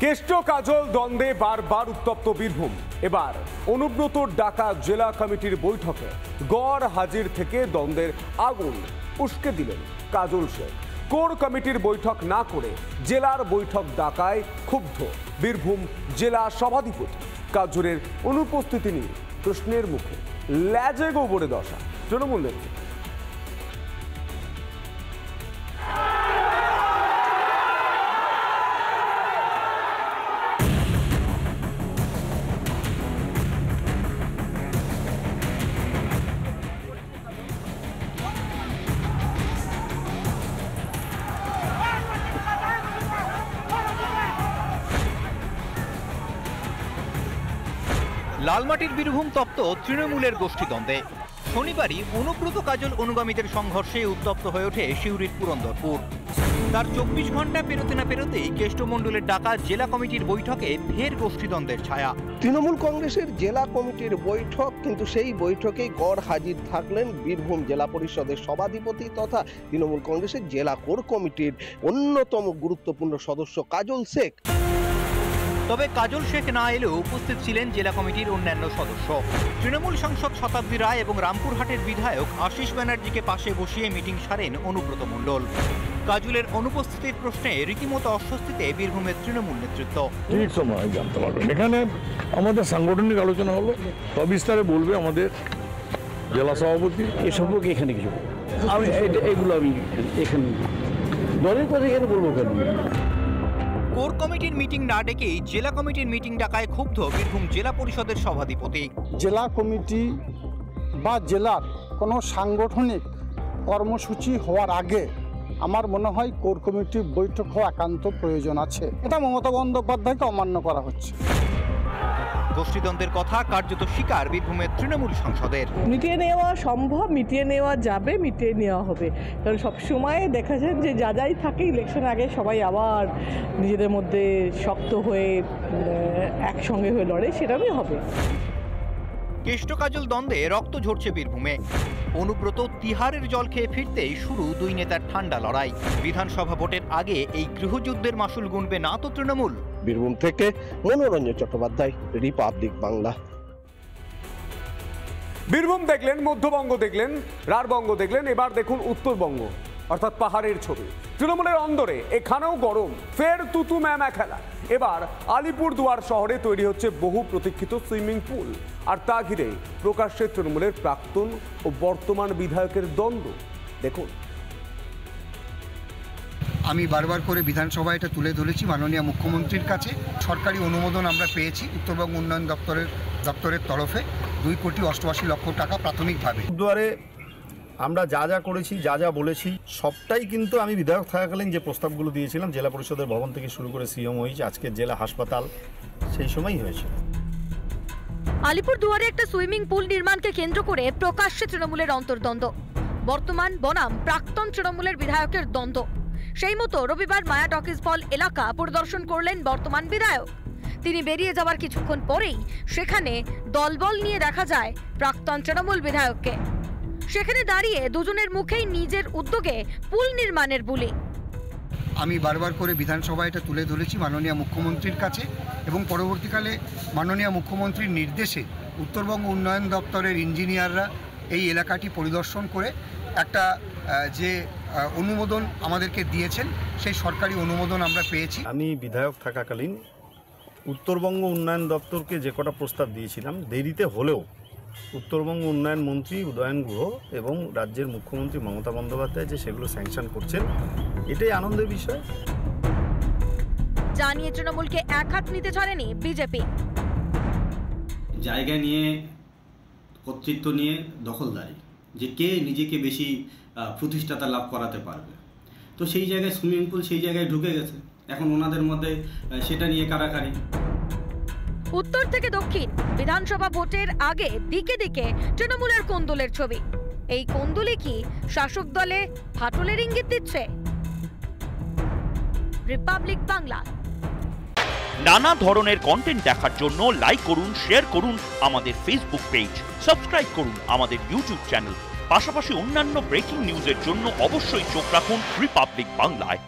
কেষ্ট কাজল দ্বন্দ্বে বারবার উত্তপ্ত বীরভূম। এবার অনুব্রতর ডাকা জেলা কমিটির বৈঠকে গড় হাজির থেকে দ্বন্দ্বের আগুন উস্কে দিলেন কাজল শেখ। কোর কমিটির বৈঠক না করে জেলার বৈঠক ডাকায় ক্ষুব্ধ বীরভূম জেলা সভাধিপতি। কাজলের অনুপস্থিতি নিয়ে প্রশ্নের মুখে ল্যাজে গোবরে দশা তৃণমূল নেতৃত্ব। লালমাটির বীরভূম তপ্ত তৃণমূলের গোষ্ঠীদ্বন্দ্বে। শনিবারই অনুব্রত কাজল অনুগামীদের সংঘর্ষে উত্তপ্ত হয়ে ওঠে সিউড়ির পুরন্দরপুর। তার 24 ঘন্টা পেরোতে না পেরোতেই কেষ্টমণ্ডলের ডাকা জেলা কমিটির বৈঠকে ফের গোষ্ঠীদ্বন্দ্বের ছায়া। তৃণমূল কংগ্রেসের জেলা কমিটির বৈঠক, কিন্তু সেই বৈঠকে গড় হাজির থাকলেন বীরভূম জেলা পরিষদের সভাধিপতি তথা তৃণমূল কংগ্রেসের জেলা কোর কমিটির অন্যতম গুরুত্বপূর্ণ সদস্য কাজল শেখ। তবে কাজল শেখ না এলেও উপস্থিত ছিলেন জেলা কমিটির অন্যান্য সদস্য। তৃণমূল সাংসদ শতাব্দী রায় এবং রামপুরহাটের বিধায়ক আশিস ব্যানার্জিকে পাশে বসিয়ে মিটিং সারেন অনুব্রত মণ্ডল। কাজলের অনুপস্থিতির প্রশ্নে রীতিমতো অস্বস্তিতে বীরভূমের তৃণমূল নেতৃত্ব। ঠিক সময় জানতে পারবেন, এখানে আমাদের সাংগঠনিক আলোচনা হলো, সবিস্তারে বলবে আমাদের জেলা সভাপতি। এ সম্পর্কে এখানে কিছু আমি এইগুলো আমি এখানে দলের কথা এখানে বলবো কেন? কোর কমিটির মিটিং না ডেকেই জেলা কমিটির মিটিং ডাকায় ক্ষুব্ধ বীরভূম জেলা পরিষদের সভাধিপতি। জেলা কমিটি বা জেলার কোনো সাংগঠনিক কর্মসূচি হওয়ার আগে আমার মনে হয় কোর কমিটির বৈঠক হওয়া একান্ত প্রয়োজন আছে। এটা মমতা বন্দ্যোপাধ্যায়কে অমান্য করা হচ্ছে। গোষ্ঠীদ্বন্দ্বের কথা কার্যত স্বীকার বীরভূমের তৃণমূল সাংসদের। মিটিয়ে নেওয়া সম্ভব, মিটিয়ে নেওয়া যাবে, মিটিয়ে নেওয়া হবে। কারণ সবসময় দেখা যায় যে যা যাই থাকে ইলেকশন আগে সবাই আবার নিজেদের মধ্যে শক্ত হয়ে একসঙ্গে হয়ে লড়ে, সেটাই হবে। কেষ্ট কাজল দ্বন্দ্বে রক্ত ঝরছে বীরভূমে। অনুব্রত তিহারের জল খেয়ে ফিরতেই শুরু দুই নেতার ঠান্ডা লড়াই। বিধানসভা ভোটের আগে এই গৃহযুদ্ধের মাসুল গুনবে না তো তৃণমূল? বীরভূম থেকে মনোরঞ্জন চট্টোপাধ্যায়, রিপাবলিক বাংলা। বীরভূম দেখলেন, মধ্যবঙ্গ দেখলেন, রাঢ়বঙ্গ দেখলেন, এবার দেখুন উত্তরবঙ্গ অর্থাৎ পাহাড়ের ছবি। তৃণমূলের অন্দরে এখানেও গরম, ফের তুতু ম্যামা খেলা। এবার আলিপুরদুয়ার শহরে তৈরি হচ্ছে বহু প্রতীক্ষিত সুইমিং পুল, আর তা ঘিরে প্রকাশ্যে তৃণমূলের প্রাক্তন ও বর্তমান বিধায়কের দ্বন্দ্ব। দেখুন, আমি বারবার করে বিধানসভায় এটা তুলে ধরেছি মাননীয় মুখ্যমন্ত্রীর কাছে। সরকারি অনুমোদন আমরা পেয়েছি উত্তরবঙ্গ উন্নয়ন দপ্তরের তরফে 2,88,00,000 টাকা প্রাথমিকভাবে। দুয়ারে আমরা যা যা করেছি, যা যা বলেছি সবটাই কিন্তু আমি বিধায়ক থাকাকালীন যে প্রস্তাবগুলো দিয়েছিলাম, জেলা পরিষদের ভবন থেকে শুরু করে সিএম হয়েছে, আজকের জেলা হাসপাতাল, সেই সময়ই হয়েছে। আলিপুরদুয়ারে একটা সুইমিং পুল নির্মাণকে কেন্দ্র করে প্রকাশ্যে তৃণমূলের অন্তর্দ্বন্দ্ব। বর্তমান বনাম প্রাক্তন তৃণমূলের বিধায়কের দ্বন্দ্ব। সেই মতো রবিবার মায়া টকিজ ফল এলাকা পরিদর্শন করলেন বর্তমান বিধায়ক। তিনি বেরিয়ে যাওয়ার কিছুক্ষণ পরেই সেখানে দলবল নিয়ে দেখা যায় প্রাক্তন তৃণমূল বিধায়ককে। সেখানে দাঁড়িয়ে দুজনের মুখেই নিজের উদ্যোগে পুল নির্মাণের বুলি। আমি বারবার করে বিধানসভায় এটা তুলে ধরেছি মাননীয় মুখ্যমন্ত্রীর কাছে, এবং পরবর্তীকালে মাননীয় মুখ্যমন্ত্রীর নির্দেশে উত্তরবঙ্গ উন্নয়ন দপ্তরের ইঞ্জিনিয়াররা এই এলাকাটি পরিদর্শন করে একটা যে অনুমোদন আমাদেরকে দিয়েছেন, সেই সরকারি অনুমোদন আমরা পেয়েছি। আমি বিধায়ক থাকাকালীন উত্তরবঙ্গ উন্নয়ন দপ্তরকে যে কটা প্রস্তাব দিয়েছিলাম, দেরিতে হলেও উত্তরবঙ্গ উন্নয়ন মন্ত্রী উদয়ন গুহ এবং রাজ্যের মুখ্যমন্ত্রী মমতা বন্দ্যোপাধ্যায় যে সেগুলো স্যাংশন করছেন, এটাই আনন্দের বিষয়। জানিয়ে তৃণমূলকে এক হাত নিতে ছাড়েনি বিজেপি। জায়গা নিয়ে, কর্তৃত্ব নিয়ে দখলদারি, যে কে নিজেকে বেশি প্রতিষ্ঠাতা লাভ করাতে পারবে, তো সেই জায়গায় সুইমিং পুল সেই জায়গায় ঢুকে গেছে। এখন ওনাদের মধ্যে সেটা নিয়ে কারাকারি। উত্তর থেকে দক্ষিণ বিধানসভা ভোটের আগে দিকে দিকে তৃণমূলের কোন্দলের ছবি। এই কোন্দলে কি শাসক দলে ফাটলের ইঙ্গিত দিচ্ছে? রিপাবলিক বাংলা। নানা ধরনের কন্টেন্ট দেখার জন্য লাইক করুন, শেয়ার করুন আমাদের ফেসবুক পেজ, সাবস্ক্রাইব করুন আমাদের ইউটিউব চ্যানেল। পাশাপাশি অন্যান্য ব্রেকিং নিউজের জন্য অবশ্যই চোখ রাখুন রিপাবলিক বাংলায়।